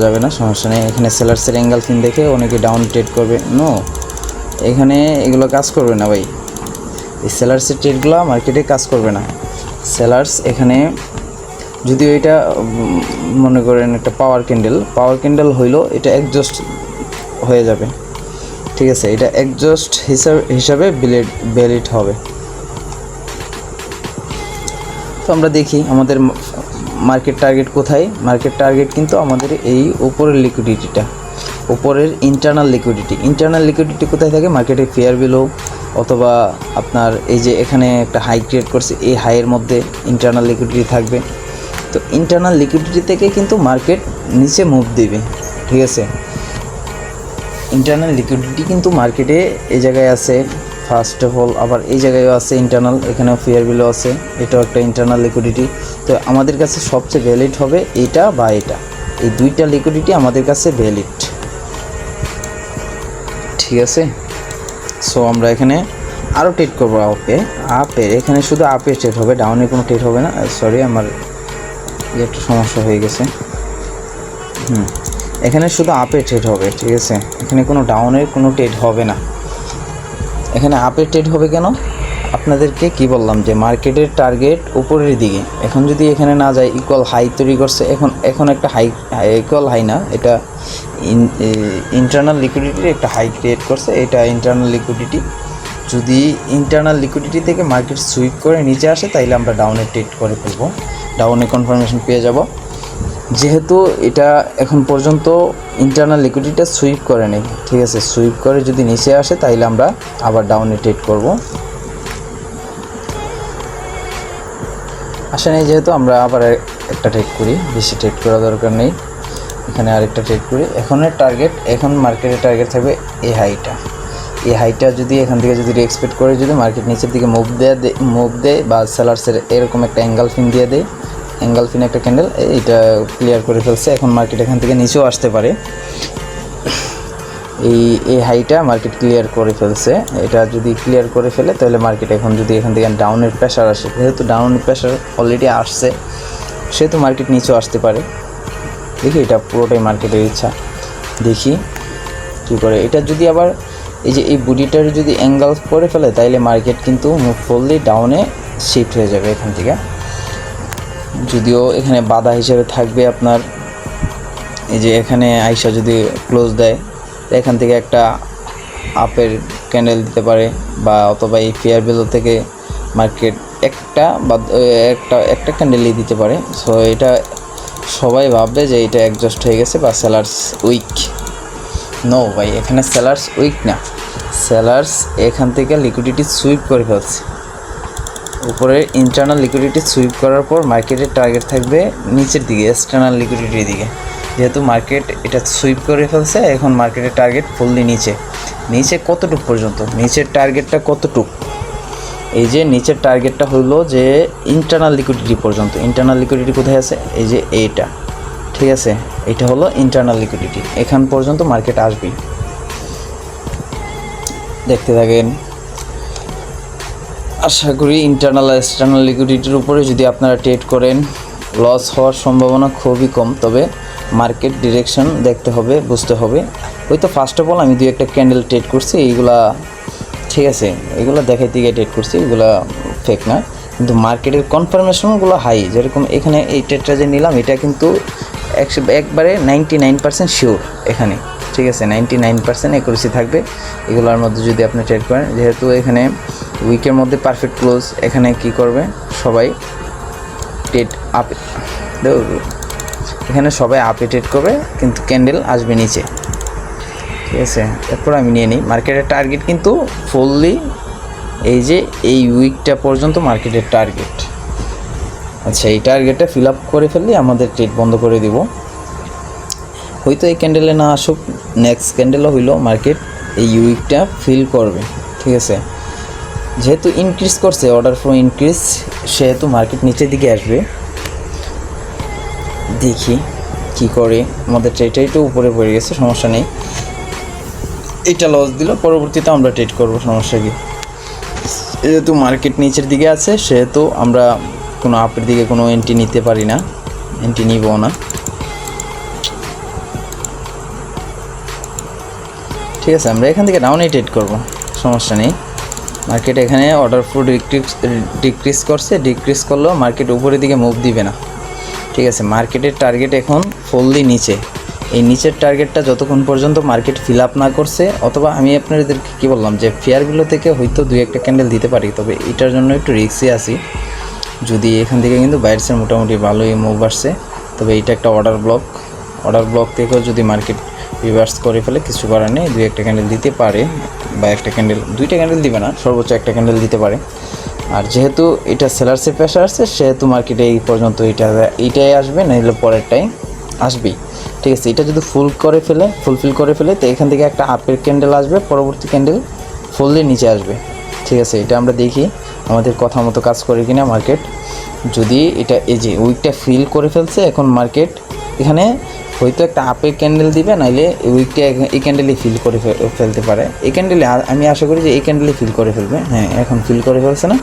যাবে না, সমস্যা নেই। এখানে সেলার্সের এঙ্গেলফিন দেখে অনেকে ডাউন ট্রেড করবে। নো, এখানে এগুলো কাজ করবে না ভাই। এই সেলার্সের ট্রেডগুলো মার্কেটে কাজ করবে না। সেলার্স এখানে যদিও এটা মনে করেন একটা পাওয়ার ক্যান্ডেল হইলো, এটা একজস্ট হয়ে যাবে, ঠিক আছে। এটা একজস্ট হিসাবে ভ্যালিড হবে। তো আমরা দেখি আমাদের মার্কেট টার্গেট কোথায়। মার্কেট টার্গেট কিন্তু আমাদের এই উপরের লিকুইডিটিটা, উপরের ইন্টারনাল লিকুইডিটি কোথায় থাকে? মার্কেটে ফেয়ার ভ্যালু অথবা আপনার এই যে এখানে একটা হাই ক্রিয়েট করছে, এই হাইয়ের মধ্যে ইন্টারনাল লিকুইডিটি থাকবে। তো ইন্টারনাল লিকুইডিটি থেকে কিন্তু মার্কেট নিচে মুভ দেবে, ঠিক আছে। ইন্টারনাল লিকুইডিটি কিন্তু মার্কেটে এই জায়গায় আছে ফার্স্ট অফ অল, আবার এই জায়গায়ও আছে ইন্টারনাল, এখানেও ফেয়ার ভ্যালু আছে, এটাও একটা ইন্টারনাল লিকুইডিটি। তো আমাদের কাছে সবচেয়ে ভ্যালিড হবে এটা বা এটা, এই দুইটা লিকুইডিটি আমাদের কাছে ভ্যালিড, ঠিক আছে। সো আমরা এখানে আরও ট্রেড করবো আপের, এখানে শুধু আপের ট্রেড হবে, ডাউনে কোনো ট্রেড হবে না। সরি, আমার একটা সমস্যা হয়ে গেছে। এখানে শুধু আপের ট্রেড হবে, ঠিক আছে। এখানে কোনো ডাউনের কোনো ট্রেড হবে না। এখানে আপের ট্রেড হবে কেন? আপনাদেরকে কি বললাম যে মার্কেটের টার্গেট উপরের দিকে। এখন যদি এখানে না যায়, ইকুয়াল হাই তৈরি করছে, এখন একটা হাই, ইকুয়াল হাই না, এটা ইন্টারনাল লিকুইডিটির একটা হাই ক্রিয়েট করছে। এটা ইন্টারনাল লিকুইডিটি, যদি ইন্টারনাল লিকুইডিটি থেকে মার্কেট সুইপ করে নিচে আসে, তাইলে আমরা ডাউনে ট্রেড করে ফেলবো, ডাউনে কনফার্মেশন পেয়ে যাব। যেহেতু এটা এখন পর্যন্ত ইন্টারনাল লিকুইডিটিটা সুইপ করে নেই, ঠিক আছে। সুইপ করে যদি নিচে আসে, তাইলে আমরা আবার ডাউনে ট্রেড করব। আসে নেই যেহেতু, আমরা আবার একটা ট্রেড করি, বেশি ট্রেড করা দরকার নেই। এখানে আরেকটা ট্রেড করি। এখন মার্কেটের টার্গেট থাকবে এই হাইটা যদি এখান থেকে যদি এক্সপেক্ট করে, যদি মার্কেট নিচের দিকে মুভ দেয় বা সেলার্সের এরকম একটা এঙ্গেলফিন দিয়ে দেয়, এঙ্গেলফিন একটা ক্যান্ডেল, এটা ক্লিয়ার করে ফেলছে। এখন মার্কেট এখান থেকে নিচেও আসতে পারে। এই হাইটা মার্কেট ক্লিয়ার করে ফেলছে। এটা যদি ক্লিয়ার করে ফেলে, তাহলে মার্কেট এখন যদি এখান থেকে ডাউনের প্রেশার আসে, যেহেতু ডাউনের প্রেশার অলরেডি আসছে, সেহেতু মার্কেট নিচেও আসতে পারে। দেখি, এটা পুরোটাই মার্কেটের ইচ্ছা, দেখি কী করে। এটা যদি আবার এই যে এই বুডিটার যদি অ্যাঙ্গেল করে ফেলে, তাইলে মার্কেট কিন্তু ফুললি ডাউনে শিফট হয়ে যাবে এখান থেকে। যদিও এখানে বাধা হিসেবে থাকবে আপনার এই যে এখানে আইসা যদি ক্লোজ দেয়, এখান থেকে একটা আপের ক্যান্ডেল দিতে পারে, বা অথবা এই ফেয়ার ভ্যালু থেকে মার্কেট একটা ক্যান্ডেলই দিতে পারে। সো এটা সবাই ভাববে যে এটা অ্যাডজাস্ট হয়ে গেছে বা সেলার্স উইক। নো ভাই, এখানে সেলার্স উইক না, সেলার্স এখান থেকে লিকুইডিটি সুইপ করে ফেলছে। উপরে ইন্টারনাল লিকুইডিটি সুইপ করার পর মার্কেটের টার্গেট থাকবে নিচের দিকে, এক্সটার্নাল লিকুইডিটির দিকে। যেহেতু মার্কেট এটা সুইপ করে ফেলছে, এখন মার্কেটের টার্গেট ফুললি নিচে কতটুক পর্যন্ত, নিচের টার্গেটটা কতটুক? এই যে নিচের টার্গেটটা হলো যে ইন্টারনাল লিকুইডিটি পর্যন্ত। ইন্টারনাল লিকুইডিটি কোথায় আছে? এই যে এইটা, ঠিক আছে। এটা হলো ইন্টারনাল লিকুইডিটি, এখান পর্যন্ত মার্কেট আসবে। দেখতে থাকেন। আশা করি ইন্টারনাল এক্সটার্নাল লিকুইডিটির উপরে যদি আপনারা ট্রেড করেন, লস হওয়ার সম্ভাবনা খুবই কম। তবে মার্কেট ডিরেকশন দেখতে হবে, বুঝতে হবে। হয়তো ফার্স্ট অফ অল আমি দুই একটা ক্যান্ডেল ট্রেড করছি, এইগুলা ঠিক আছে, এগুলো দেখাইতে গিয়ে ট্রেড করছি, এগুলা ফেক না। কিন্তু মার্কেটের কনফার্মেশনগুলো হাই, যেরকম এখানে এই ট্রেডটা যে নিলাম, এটা কিন্তু একবারে 99% শিওর এখানে, ঠিক আছে। 99% অ্যাকুরেসি থাকবে এগুলোর মধ্যে যদি আপনি ট্রেড করেন। যেহেতু এখানে উইকের মধ্যে পারফেক্ট ক্লোজ, এখানে কি করবে সবাই ট্রেড আপে, এখানে সবাই আপে ট্রেড করবে, কিন্তু ক্যান্ডেল আসবে নিচে, ঠিক আছে। এরপর আমি নিয়ে নিই মার্কেটের টার্গেট কিন্তু ফুললি এই যে এই উইকটা পর্যন্ত মার্কেটের টার্গেট। আচ্ছা, এই টার্গেটটা ফিল আপ করে ফেললে আমাদের ট্রেড বন্ধ করে দিব। হয়তো এই ক্যান্ডেলে না আসুক, নেক্সট ক্যান্ডেলও হইলো মার্কেট এই উইকটা ফিল করবে, ঠিক আছে। যেহেতু ইনক্রিজ করছে, অর্ডার ফ্লো ইনক্রিজ, সেহেতু মার্কেট নিচের দিকে আসবে। দেখি কি করে। আমাদের ট্রেডটা একটু উপরে পড়ে গেছে, সমস্যা নেই। এটা লস দিল, পরবর্তীতে আমরা ট্রেড করব, সমস্যা কি। যেহেতু মার্কেট নিচের দিকে আছে, সেহেতু আমরা কোনো আপের দিকে কোনো এন্ট্রি নিতে পারি না, এন্ট্রি নিব না। ঠিক আছে, আমরা এখান থেকে ডাউনে ট্রেড করব, সমস্যা নেই। মার্কেট এখানে অর্ডার ফ্লো ডিক্রিজ করছে, ডিক্রিজ করলেও মার্কেট উপরের দিকে মুভ দিবে না। ঠিক আছে, মার্কেটের টার্গেট এখন ফুললি নিচে। এই নিচের টার্গেটটা যতক্ষণ পর্যন্ত মার্কেট ফিল আপ না করছে, অথবা আমি আপনাদেরকে কী বললাম যে ফেয়ারগুলো থেকে হয়তো 2-1টা ক্যান্ডেল দিতে পারি, তবে এটার জন্য একটু রিস্কে আছি। যদি এখান থেকে কিন্তু বাইরের মোটামুটি ভালোই মুভ আসছে, তবে এইটা একটা অর্ডার ব্লক থেকেও যদি মার্কেট রিভার্স করে ফেলে কিছু করার নেই, 2-1টা ক্যান্ডেল দিতে পারে, বা একটা ক্যান্ডেল 2টা ক্যান্ডেল দিবে না, সর্বোচ্চ একটা ক্যান্ডেল দিতে পারে। আর যেহেতু এটা সেলার্সের প্রেশার আসছে, সেহেতু মার্কেটে এই পর্যন্ত এইটাই আসবে, না হলে পরেরটাই আসবেই। ঠিক আছে, এটা যদি ফুলফিল করে ফেলে তো এখান থেকে একটা আপের ক্যান্ডেল আসবে, পরবর্তী ক্যান্ডেল ফুললি নিচে আসবে। ঠিক আছে, এটা আমরা দেখি আমাদের কথা মতো কাজ করে কিনা মার্কেট। যদি এটা এই যে উইকটা ফিল করে ফেলছে, এখন মার্কেট এখানে হয়তো একটা আপের ক্যান্ডেল দিবে, নাইলে এই উইকটা এই ক্যান্ডেলই ফিল করে ফেলতে পারে। এই ক্যান্ডেলে আমি আশা করি যে এই ক্যান্ডেলই ফিল করে ফেলবে। হ্যাঁ, এখন ফিল করে ফেলছে না,